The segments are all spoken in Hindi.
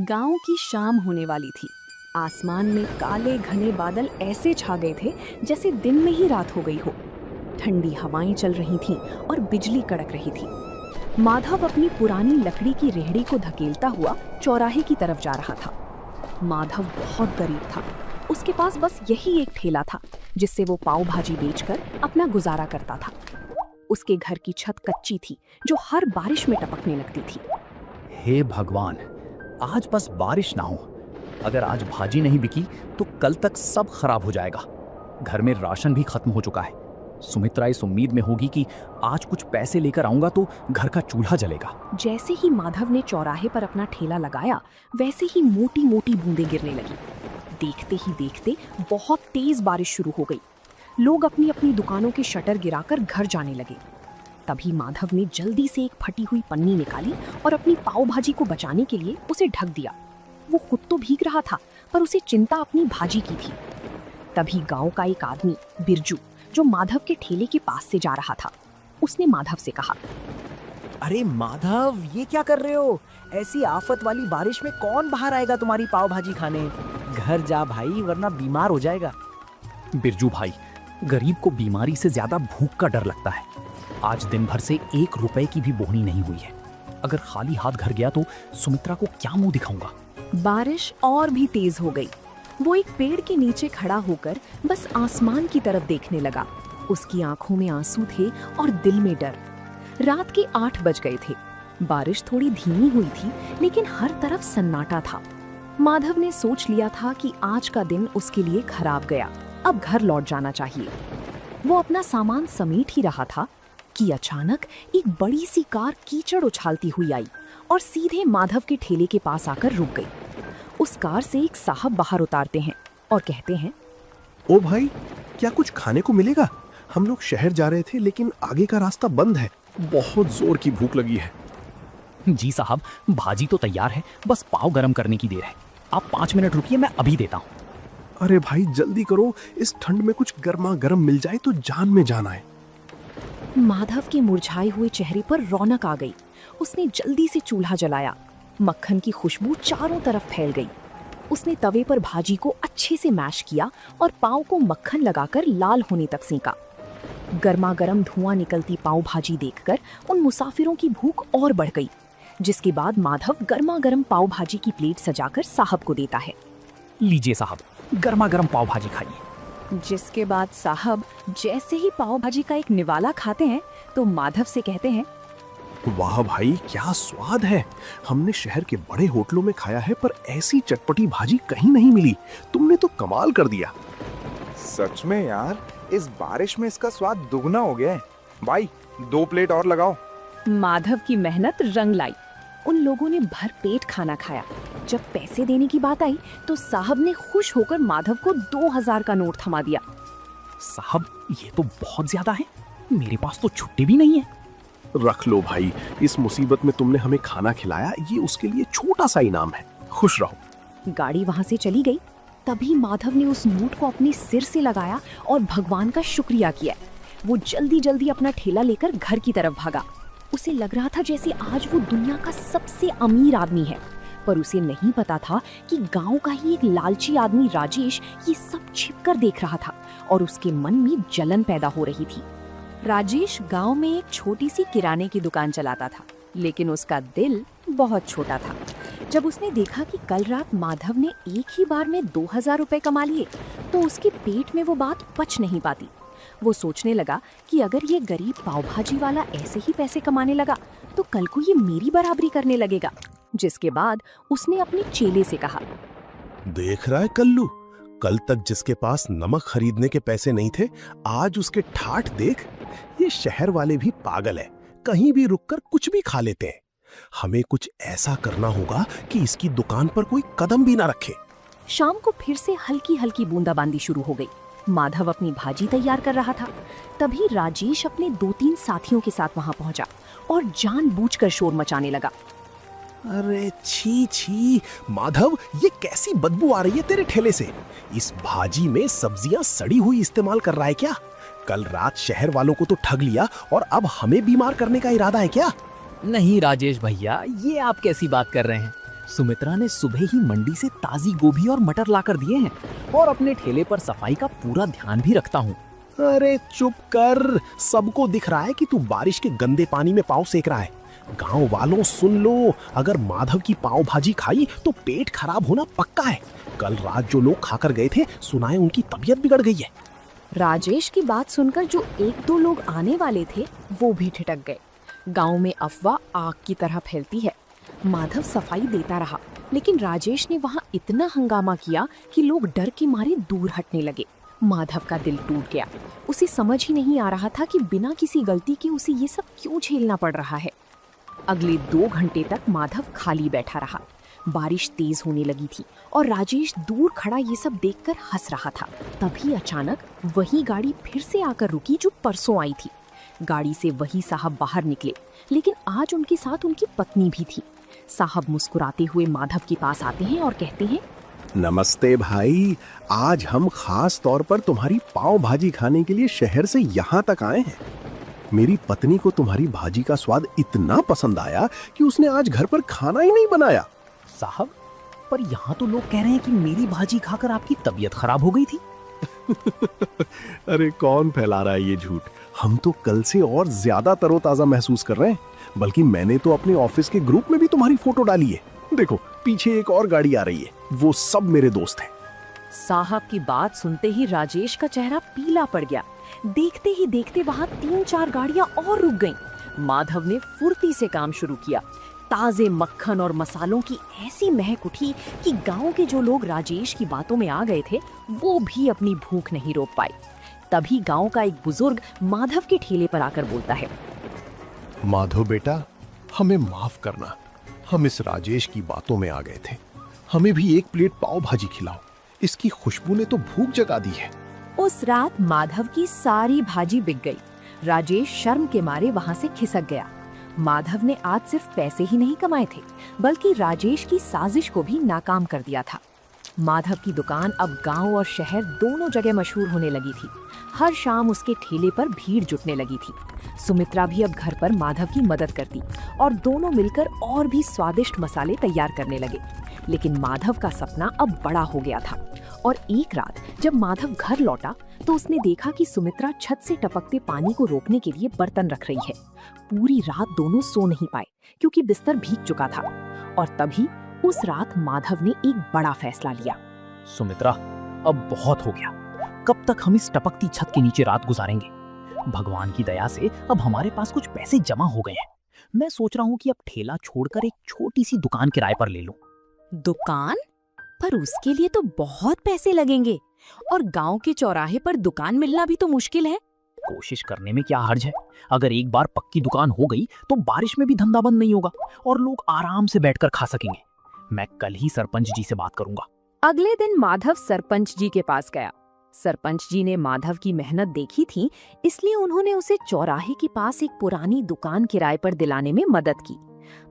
गांव की शाम होने वाली थी। आसमान में काले घने बादल ऐसे छा गए थे जैसे दिन में ही रात हो गई हो। ठंडी हवाएं चल रही थीं और बिजली कड़क रही थी। माधव अपनी पुरानी लकड़ी की रेहड़ी को धकेलता हुआ चौराहे की तरफ जा रहा था। माधव बहुत गरीब था। उसके पास बस यही एक ठेला था जिससे वो पाव भाजी बेचकर अपना गुजारा करता था। उसके घर की छत कच्ची थी जो हर बारिश में टपकने लगती थी। हे भगवान, आज बस बारिश ना हो। अगर आज भाजी नहीं बिकी तो कल तक सब खराब हो जाएगा। घर में राशन भी खत्म हो चुका है। सुमित्रा इस उम्मीद में होगी कि आज कुछ पैसे लेकर आऊंगा तो घर का चूल्हा जलेगा। जैसे ही माधव ने चौराहे पर अपना ठेला लगाया वैसे ही मोटी मोटी बूंदें गिरने लगी। देखते ही देखते बहुत तेज बारिश शुरू हो गई। लोग अपनी अपनी दुकानों के शटर गिराकर घर जाने लगे। तभी माधव ने जल्दी से एक फटी हुई पन्नी निकाली और अपनी पाव भाजी को बचाने के लिए उसे ढक दिया। वो खुद तो भीग रहा था पर उसे चिंता अपनी भाजी की थी। तभी गांव का एक आदमी बिरजू, जो माधव के ठेले के पास से जा रहा था, उसने माधव से कहा, अरे माधव, ये क्या कर रहे हो? ऐसी आफत वाली बारिश में कौन बाहर आएगा तुम्हारी पाव भाजी खाने? घर जा भाई, वरना बीमार हो जाएगा। बिरजू भाई, गरीब को बीमारी से ज्यादा भूख का डर लगता है। आज दिन भर से 1 रुपए की भी बोहनी नहीं हुई है। अगर खाली हाथ घर गया तो सुमित्रा को क्या मुंह दिखाऊंगा। बारिश और भी तेज हो गई। वो एक पेड़ के नीचे खड़ा होकर बस आसमान की तरफ देखने लगा। उसकी आंखों में आंसू थे और दिल में डर। रात के 8 बज गए थे। बारिश थोड़ी धीमी हुई थी लेकिन हर तरफ सन्नाटा था। माधव ने सोच लिया था कि आज का दिन उसके लिए खराब गया। अब घर लौट जाना चाहिए। वो अपना सामान समेट ही रहा था कि अचानक एक बड़ी सी कार कीचड़ उछालती हुई आई और सीधे माधव के ठेले के पास आकर रुक गई। उस कार से एक साहब बाहर उतारते हैं और कहते हैं, ओ भाई, क्या कुछ खाने को मिलेगा? हम लोग शहर जा रहे थे लेकिन आगे का रास्ता बंद है। बहुत जोर की भूख लगी है। जी साहब, भाजी तो तैयार है, बस पाव गरम करने की देर है। आप 5 मिनट रुकिए, मैं अभी देता हूँ। अरे भाई जल्दी करो, इस ठंड में कुछ गर्मा गर्म मिल जाए तो जान में जान आए। माधव के मुरझाए हुए चेहरे पर रौनक आ गई। उसने जल्दी से चूल्हा जलाया। मक्खन की खुशबू चारों तरफ फैल गई। उसने तवे पर भाजी को अच्छे से मैश किया और पाव को मक्खन लगाकर लाल होने तक सेंका। गर्मा गर्म धुआं निकलती पाव भाजी देखकर उन मुसाफिरों की भूख और बढ़ गई। जिसके बाद माधव गर्मा गर्म पाव भाजी की प्लेट सजाकर साहब को देता है। लीजिए साहब, गर्मा गर्म पाव भाजी खाइए। जिसके बाद साहब जैसे ही पाव भाजी का एक निवाला खाते हैं तो माधव से कहते हैं, वाह भाई, क्या स्वाद है। हमने शहर के बड़े होटलों में खाया है पर ऐसी चटपटी भाजी कहीं नहीं मिली। तुमने तो कमाल कर दिया। सच में यार, इस बारिश में इसका स्वाद दुगना हो गया है। भाई 2 प्लेट और लगाओ। माधव की मेहनत रंग लाई। उन लोगों ने भर पेट खाना खाया। जब पैसे देने की बात आई तो साहब ने खुश होकर माधव को 2000 का नोट थमा दिया। साहब, ये तो बहुत ज्यादा है। मेरे पास तो छुट्टी भी नहीं है। रख लो भाई, इस मुसीबत में तुमने हमें खाना खिलाया, ये उसके लिए छोटा सा इनाम है। खुश रहो। गाड़ी वहां से चली गई। तभी माधव ने उस नोट को अपने सिर से लगाया और भगवान का शुक्रिया किया। वो जल्दी जल्दी अपना ठेला लेकर घर की तरफ भागा। उसे लग रहा था जैसे आज वो दुनिया का सबसे अमीर आदमी है, पर उसे नहीं पता था कि गांव का ही एक लालची आदमी राजेश ये सब छिपकर देख रहा था और उसके मन में जलन पैदा हो रही थी। राजेश गांव में एक छोटी सी किराने की दुकान चलाता था, लेकिन उसका दिल बहुत छोटा था। जब उसने देखा कि कल रात माधव ने एक ही बार में 2000 रुपए कमा लिए तो उसके पेट में वो बात पच नहीं पाती। वो सोचने लगा कि अगर ये गरीब पाव भाजी वाला ऐसे ही पैसे कमाने लगा तो कल को ये मेरी बराबरी करने लगेगा। जिसके बाद उसने अपने चेले से कहा, देख रहा है कल्लू, कल तक जिसके पास नमक खरीदने के पैसे नहीं थे, आज उसके ठाठ देख। ये शहर वाले भी पागल है, कहीं भी रुककर कुछ भी खा लेते हैं। हमें कुछ ऐसा करना होगा कि इसकी दुकान पर कोई कदम भी ना रखे। शाम को फिर से हल्की हल्की बूंदाबांदी शुरू हो गई। माधव अपनी भाजी तैयार कर रहा था। तभी राजेश अपने 2-3 साथियों के साथ वहां पहुंचा और जानबूझकर शोर मचाने लगा। अरे छी छी माधव, ये कैसी बदबू आ रही है तेरे ठेले से? इस भाजी में सब्जियां सड़ी हुई इस्तेमाल कर रहा है क्या? कल रात शहर वालों को तो ठग लिया और अब हमें बीमार करने का इरादा है क्या? नहीं राजेश भैया, ये आप कैसी बात कर रहे हैं? सुमित्रा ने सुबह ही मंडी से ताजी गोभी और मटर लाकर दिए हैं और अपने ठेले पर सफाई का पूरा ध्यान भी रखता हूँ। अरे चुप कर, सबको दिख रहा है कि तू बारिश के गंदे पानी में पाँव सेक रहा है। गांव वालों सुन लो, अगर माधव की पाव भाजी खाई तो पेट खराब होना पक्का है। कल रात जो लोग खाकर गए थे, सुना है उनकी तबीयत बिगड़ गई है। राजेश की बात सुनकर जो एक दो लोग आने वाले थे वो भी ठिठक गए। गांव में अफवाह आग की तरह फैलती है। माधव सफाई देता रहा, लेकिन राजेश ने वहां इतना हंगामा किया कि लोग डर के मारे दूर हटने लगे। माधव का दिल टूट गया। उसे समझ ही नहीं आ रहा था कि बिना किसी गलती के उसे ये सब क्यों झेलना पड़ रहा है। अगले 2 घंटे तक माधव खाली बैठा रहा। बारिश तेज होने लगी थी और राजेश दूर खड़ा ये सब देखकर हंस रहा था। तभी अचानक वही गाड़ी फिर से आकर रुकी जो परसों आई थी। गाड़ी से वही साहब बाहर निकले, लेकिन आज उनके साथ उनकी पत्नी भी थी। साहब मुस्कुराते हुए माधव के पास आते हैं और कहते हैं, नमस्ते भाई, आज हम खास तौर पर तुम्हारी पाव भाजी खाने के लिए शहर से यहाँ तक आए हैं। मेरी पत्नी को तुम्हारी भाजी का स्वाद इतना पसंद आया कि उसने आज घर पर खाना ही नहीं बनाया। साहब, पर यहाँ तो लोग कह रहे हैं कि मेरी भाजी खाकर आपकी तबीयत खराब हो गई थी। अरे कौन फैला रहा है ये झूठ? हम तो कल से और ज्यादा तरोताजा महसूस कर रहे हैं। बल्कि मैंने तो अपने ऑफिस के ग्रुप में भी तुम्हारी फोटो डाली है। देखो पीछे एक और गाड़ी आ रही है, वो सब मेरे दोस्त हैं। साहब की बात सुनते ही राजेश का चेहरा पीला पड़ गया। देखते ही देखते वहां 3-4 गाड़ियां और रुक गईं। माधव ने फुर्ती से काम शुरू किया। ताजे मक्खन और मसालों की ऐसी महक उठी कि गांव के जो लोग राजेश की बातों में आ गए थे वो भी अपनी भूख नहीं रोक पाए। तभी गांव का एक बुजुर्ग माधव के ठेले पर आकर बोलता है, माधव बेटा, हमें माफ करना, हम इस राजेश की बातों में आ गए थे। हमें भी एक प्लेट पाव भाजी खिलाओ, इसकी खुशबू ने तो भूख जगा दी है। उस रात माधव की सारी भाजी बिक गई। राजेश शर्म के मारे वहां से खिसक गया। माधव ने आज सिर्फ पैसे ही नहीं कमाए थे, बल्कि राजेश की साजिश को भी नाकाम कर दिया था। माधव की दुकान अब गांव और शहर दोनों जगह मशहूर होने लगी थी। हर शाम उसके ठेले पर भीड़ जुटने लगी थी। सुमित्रा भी अब घर पर माधव की मदद करती और दोनों मिलकर और भी स्वादिष्ट मसाले तैयार करने लगे। लेकिन माधव का सपना अब बड़ा हो गया था और एक रात जब माधव घर लौटा तो उसने देखा कि सुमित्रा छत से टपकते पानी को रोकने के लिए बर्तन रख रही है। पूरी रात दोनों सो नहीं पाए क्योंकि बिस्तर भीग चुका था। और तभी उस रात माधव ने एक बड़ा फैसला लिया। सुमित्रा, अब बहुत हो गया। कब तक हम इस टपकती छत के नीचे रात गुजारेंगे? भगवान की दया से अब हमारे पास कुछ पैसे जमा हो गए हैं। मैं सोच रहा हूँ कि अब ठेला छोड़कर एक छोटी सी दुकान किराए पर ले लूं। दुकान? पर उसके लिए तो बहुत पैसे लगेंगे और गांव के चौराहे पर दुकान मिलना भी तो मुश्किल है। कोशिश करने में क्या हर्ज है? अगर एक बार पक्की दुकान हो गई तो बारिश में भी धंधा बंद नहीं होगा और लोग आराम से बैठकर खा सकेंगे। मैं कल ही सरपंच जी से बात करूंगा। अगले दिन माधव सरपंच जी के पास गया। सरपंच जी ने माधव की मेहनत देखी थी, इसलिए उन्होंने उसे चौराहे के पास एक पुरानी दुकान किराए पर दिलाने में मदद की।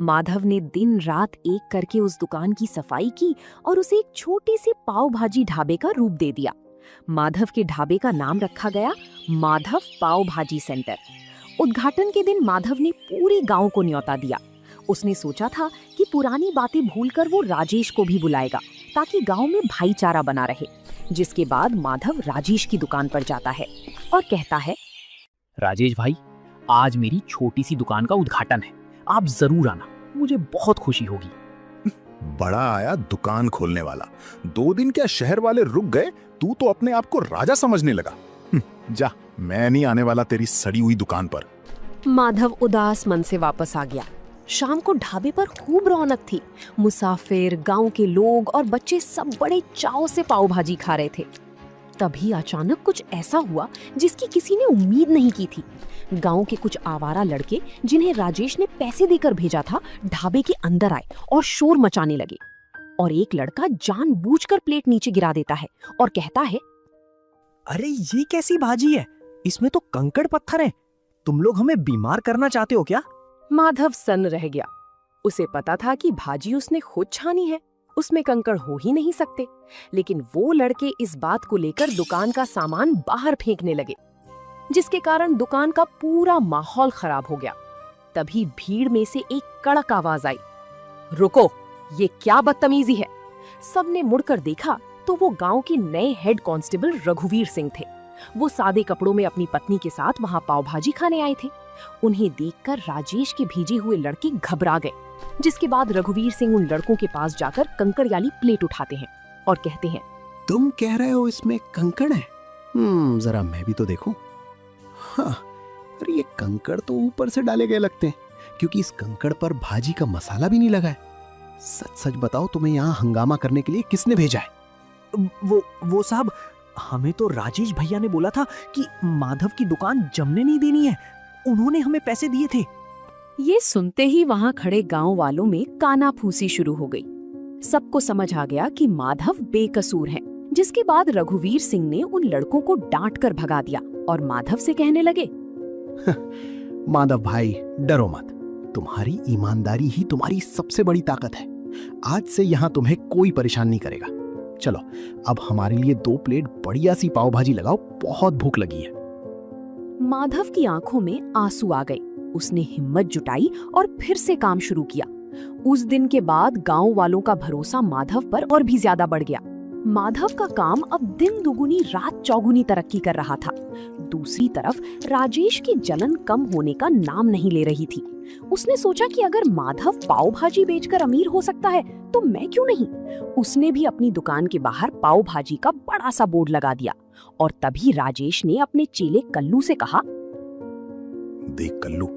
माधव ने दिन रात एक करके उस दुकान की सफाई की और उसे एक छोटी सी पाव भाजी ढाबे का रूप दे दिया। माधव के ढाबे का नाम रखा गया माधव पाव भाजी सेंटर। उद्घाटन के दिन माधव ने पूरे गांव को न्योता दिया। उसने सोचा था कि पुरानी बातें भूलकर वो राजेश को भी बुलाएगा ताकि गांव में भाईचारा बना रहे। जिसके बाद माधव राजेश की दुकान पर जाता है और कहता है, राजेश भाई, आज मेरी छोटी सी दुकान का उद्घाटन है, आप जरूर आना, मुझे बहुत खुशी होगी। बड़ा आया दुकान खोलने वाला। 2 दिन क्या शहर वाले रुक गए, तू तो अपने आप को राजा समझने लगा। जा, मैं नहीं आने वाला तेरी सड़ी हुई दुकान पर। माधव उदास मन से वापस आ गया। शाम को ढाबे पर खूब रौनक थी। मुसाफिर, गांव के लोग और बच्चे सब बड़े चाव से पाव भाजी खा रहे थे। तभी अचानक कुछ ऐसा हुआ जिसकी किसी ने उम्मीद नहीं की थी। गांव के कुछ आवारा लड़के, जिन्हें राजेश ने पैसे देकर भेजा था, ढाबे के अंदर आए और शोर मचाने लगे। और एक लड़का जानबूझकर प्लेट नीचे गिरा देता है और कहता है, अरे ये कैसी भाजी है? इसमें तो कंकड़ पत्थर है। तुम लोग हमें बीमार करना चाहते हो क्या? माधव सन्न रह गया। उसे पता था कि भाजी उसने खुद छानी है, उसमें कंकड़ हो ही नहीं सकते। लेकिन वो लड़के इस बात को लेकर दुकान का सामान बाहर फेंकने लगे, जिसके कारण दुकान का पूरा माहौल खराब हो गया। तभी भीड़ में से एक कड़क आवाज आई, रुको, ये क्या बदतमीजी है। सबने मुड़कर देखा तो वो गांव के नए हेड कांस्टेबल रघुवीर सिंह थे। वो सादे कपड़ों में अपनी पत्नी के साथ वहां पाव भाजी खाने आए थे। उन्हें देखकर राजेश के भेजे हुए लड़के घबरा गए, जिसके बाद रघुवीर सिंह उन लड़कों के पास जाकर कंकड़ वाली प्लेट उठाते हैं और कहते हैं, तुम कह रहे हो इसमें कंकड़ है? जरा मैं भी तो देखूं। हाँ, अरे ये कंकड़ तो ऊपर से डाले गए लगते हैं, क्योंकि इस कंकड़ पर भाजी का मसाला भी नहीं लगा है। सच सच बताओ, तुम्हें यहाँ हंगामा करने के लिए किसने भेजा है? वो साहब, हमें तो राजेश भैया ने बोला था कि माधव की दुकान जमने नहीं देनी है। उन्होंने हमें पैसे दिए थे। ये सुनते ही वहां खड़े गांव वालों में कानाफूसी शुरू हो गई। सबको समझ आ गया कि माधव बेकसूर है, जिसके बाद रघुवीर सिंह ने उन लड़कों को डांट कर भगा दिया और माधव से कहने लगे, माधव भाई, डरो मत। तुम्हारी ईमानदारी ही तुम्हारी सबसे बड़ी ताकत है। आज से यहाँ तुम्हें कोई परेशान नहीं करेगा। चलो, अब हमारे लिए 2 प्लेट बढ़िया सी पाव भाजी लगाओ, बहुत भूख लगी है। माधव की आंखों में आंसू आ गए। उसने हिम्मत जुटाई और फिर से काम शुरू किया। उस दिन के बाद गांव वालों का भरोसा माधव पर और भी ज्यादा बढ़ गया। माधव का काम अब दिन दुगुनी रात चौगुनी तरक्की कर रहा था। दूसरी तरफ राजेश की जलन कम होने का नाम नहीं ले रही थी। उसने सोचा कि अगर माधव पाव भाजी बेचकर अमीर हो सकता है तो मैं क्यों नहीं। उसने भी अपनी दुकान के बाहर पाव भाजी का बड़ा सा बोर्ड लगा दिया और तभी राजेश ने अपने चेले कल्लू से कहा, देख कल्लू,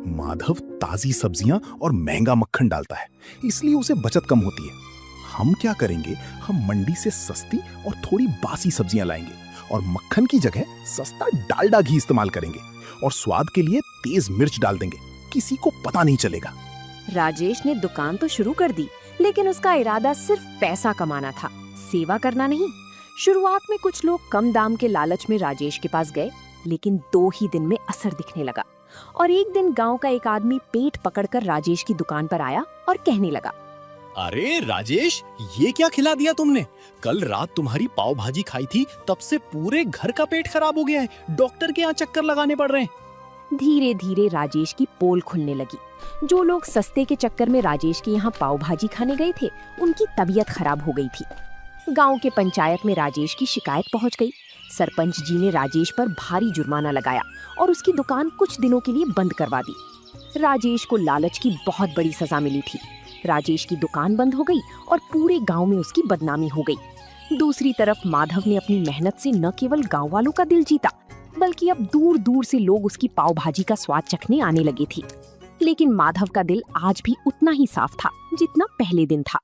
माधव ताजी सब्जियां और महंगा मक्खन डालता है, इसलिए उसे बचत कम होती है। हम क्या करेंगे, हम मंडी से सस्ती और थोड़ी बासी सब्जियां लाएंगे और मक्खन की जगह सस्ता डालडा घी इस्तेमाल करेंगे और स्वाद के लिए तेज मिर्च डाल देंगे। किसी को पता नहीं चलेगा। राजेश ने दुकान तो शुरू कर दी, लेकिन उसका इरादा सिर्फ पैसा कमाना था, सेवा करना नहीं। शुरुआत में कुछ लोग कम दाम के लालच में राजेश के पास गए, लेकिन 2 ही दिन में असर दिखने लगा और एक दिन गांव का एक आदमी पेट पकड़कर राजेश की दुकान पर आया और कहने लगा, अरे राजेश, ये क्या खिला दिया तुमने? कल रात तुम्हारी पाव भाजी खाई थी, तब से पूरे घर का पेट खराब हो गया है। डॉक्टर के यहाँ चक्कर लगाने पड़ रहे हैं। धीरे धीरे राजेश की पोल खुलने लगी। जो लोग सस्ते के चक्कर में राजेश के यहाँ पाव भाजी खाने गए थे, उनकी तबीयत खराब हो गई थी। गांव के पंचायत में राजेश की शिकायत पहुंच गई। सरपंच जी ने राजेश पर भारी जुर्माना लगाया और उसकी दुकान कुछ दिनों के लिए बंद करवा दी। राजेश को लालच की बहुत बड़ी सजा मिली थी। राजेश की दुकान बंद हो गई और पूरे गांव में उसकी बदनामी हो गई। दूसरी तरफ माधव ने अपनी मेहनत से न केवल गांव वालों का दिल जीता, बल्कि अब दूर दूर से लोग उसकी पाव भाजी का स्वाद चखने आने लगे थे। लेकिन माधव का दिल आज भी उतना ही साफ था जितना पहले दिन था।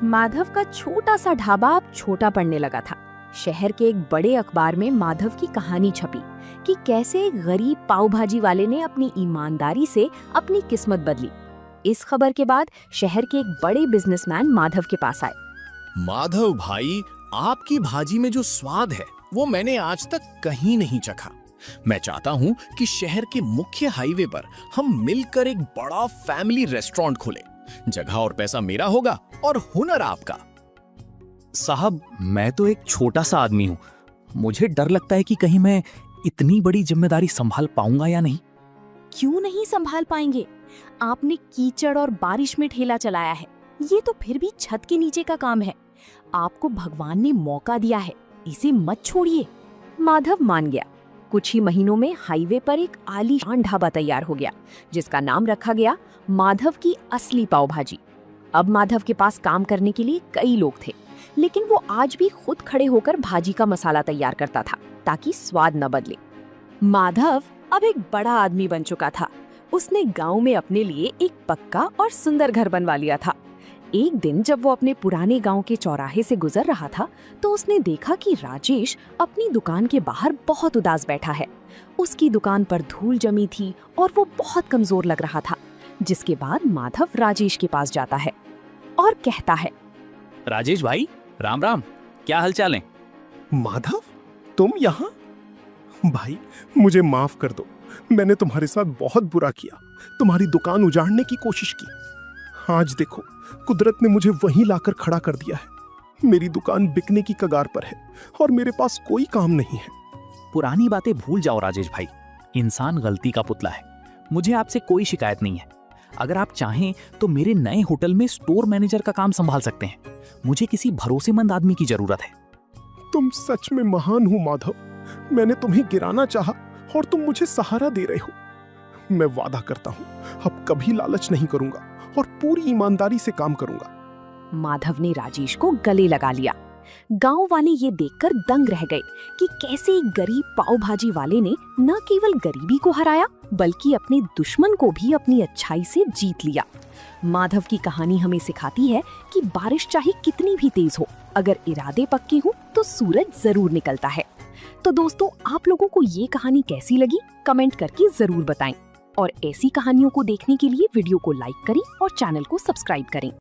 माधव का छोटा सा ढाबा अब छोटा पड़ने लगा था। शहर के एक बड़े अखबार में माधव की कहानी छपी कि कैसे एक गरीब पाव भाजी वाले ने अपनी ईमानदारी से अपनी किस्मत बदली। इस खबर के बाद शहर के एक बड़े बिजनेसमैन माधव के पास आए। माधव भाई, आपकी भाजी में जो स्वाद है वो मैंने आज तक कहीं नहीं चखा। मैं चाहता हूँ कि शहर के मुख्य हाईवे पर हम मिलकर एक बड़ा फैमिली रेस्टोरेंट खोलें। जगह और पैसा मेरा होगा और हुनर आपका। साहब, मैं तो एक छोटा सा आदमी हूँ। मुझे डर लगता है कि कहीं मैं इतनी बड़ी जिम्मेदारी संभाल पाऊंगा या नहीं। क्यों नहीं संभाल पाएंगे? आपने कीचड़ और बारिश में ठेला चलाया है। ये तो फिर भी छत के नीचे का काम है। आपको भगवान ने मौका दिया है, इसे मत छोड़िए। माधव मान गया। कुछ ही महीनों में हाईवे पर एक आलीशान ढाबा तैयार हो गया, जिसका नाम रखा गया माधव की असली पाव भाजी। अब माधव के पास काम करने के लिए कई लोग थे, लेकिन वो आज भी खुद खड़े होकर भाजी का मसाला तैयार करता था ताकि स्वाद न बदले। माधव अब एक बड़ा आदमी बन चुका था। उसने गांव में अपने लिए एक पक्का और सुंदर घर बनवा लिया था। एक दिन जब वो अपने पुराने गांव के चौराहे से गुजर रहा था, तो उसने देखा कि राजेश अपनी दुकान के बाहर बहुत उदास बैठा है। उसकी दुकान पर धूल जमी थी और वो बहुत कमजोर लग रहा था। जिसके बाद माधव राजेश के पास जाता है और कहता है, राजेश भाई, राम राम, क्या हालचाल है? माधव, तुम यहाँ? भाई, मुझे माफ कर दो। मैंने तुम्हारे साथ बहुत बुरा किया, तुम्हारी दुकान उजाड़ने की कोशिश की। आज देखो, कुदरत ने मुझे वहीं लाकर खड़ा कर दिया है। मेरी दुकान बिकने की कगार पर है और मेरे पास कोई काम नहीं है। पुरानी बातें भूल जाओ राजेश भाई। इंसान गलती का पुतला है। मुझे आपसे कोई शिकायत नहीं है। अगर आप चाहें तो मेरे नए होटल में स्टोर मैनेजर का काम संभाल सकते हैं। मुझे किसी भरोसेमंद आदमी की जरूरत है। तुम सच में महान हो माधव। मैंने तुम्हें गिराना चाहा और तुम मुझे सहारा दे रहे हो। मैं वादा करता हूँ अब कभी लालच नहीं करूंगा और पूरी ईमानदारी से काम करूंगा। माधव ने राजेश को गले लगा लिया। गांव वाले ये देखकर दंग रह गए कि कैसे एक गरीब पाव भाजी वाले ने न केवल गरीबी को हराया बल्कि अपने दुश्मन को भी अपनी अच्छाई से जीत लिया। माधव की कहानी हमें सिखाती है कि बारिश चाहे कितनी भी तेज हो, अगर इरादे पक्के हो तो सूरज जरूर निकलता है। तो दोस्तों, आप लोगों को ये कहानी कैसी लगी कमेंट करके जरूर बताएं और ऐसी कहानियों को देखने के लिए वीडियो को लाइक करें और चैनल को सब्सक्राइब करें।